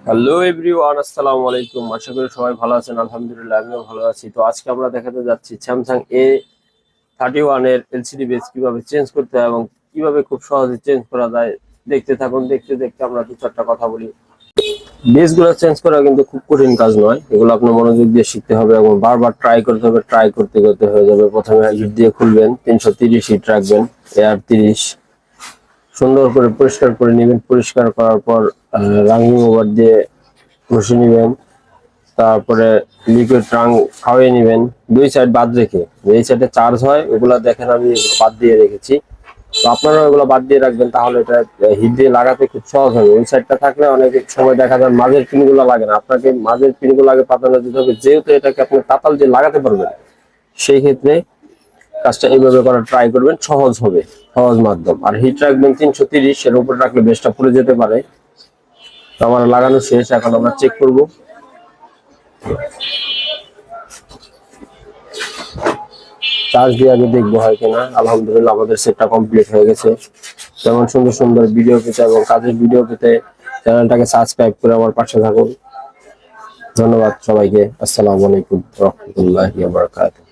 Hello everyone, আসসালামু আলাইকুম। আশা করি সবাই ভালো আছেন। আলহামদুলিল্লাহ আমিও ভালো আছি। তো আজকে আমরা দেখাতে যাচ্ছি স্যামসাং A31 এর এলসিডি বেস কিভাবে চেঞ্জ করতে হয় এবং কিভাবে খুব সহজে চেঞ্জ করা যায়। দেখতে থাকুন, দেখতে দেখতে আমরা দু চারটা কথা বলি। বেস গুলো চেঞ্জ করা কিন্তু খুব কঠিন কাজ নয়, এগুলো আপনার মনোযোগ দিয়ে শিখতে হবে এবং বারবার ট্রাই করতে হবে। ট্রাই করতে করতে হয়ে যাবে। প্রথমে হিট দিয়ে খুলবেন, 330 হিট রাখবেন, এয়ার 30 সুন্দর করে পরিষ্কার করে নেবেন। পরিষ্কার করার পর রানিং ওভার দিয়ে ঘষে নেবেন। তারপরে লিকুইড রাং খাওয়াই নেবেন, দুই সাইড বাদ রেখে। এই সাইডে চার্জ হয় ওগুলা দেখেন, আমি এগুলো বাদ দিয়ে রেখেছি। তো আপনারা ওগুলো বাদ দিয়ে রাখবেন, তাহলে এটা হিট দিয়ে লাগাতে খুব সহজ হবে। ওই সাইডটা থাকলে অনেক সময় দেখা যায় মাঝের পিনগুলো লাগে না, আপনাকে মাঝের পিনগুলো আগে পাতানো দিতে হবে, যেহেতু এটাকে আপনি তাতাল দিয়ে লাগাতে পারবেন। সেই ক্ষেত্রে কাজটা এইভাবে করার ট্রাই করবেন, সহজ হবে, সহজ মাধ্যম। আর হিট রাখবেন 330, এর উপর রাখলে বেশটা পুড়ে যেতে পারে। তো আমার লাগানো শেষ, এখন আমরা চেক করব। চার্জ দিয়ে আগে দেখবো হয় কিনা। আলহামদুলিল্লাহ আমাদের সেটটা কমপ্লিট হয়ে গেছে। যেমন সুন্দর সুন্দর ভিডিও পেতে এবং কাজের ভিডিও পেতে চ্যানেলটাকে সাবস্ক্রাইব করে আমার পাশে থাকুন। ধন্যবাদ সবাইকে। আসসালামু আলাইকুম ওয়া রাহমাতুল্লাহি ওয়া বারাকাতুহু।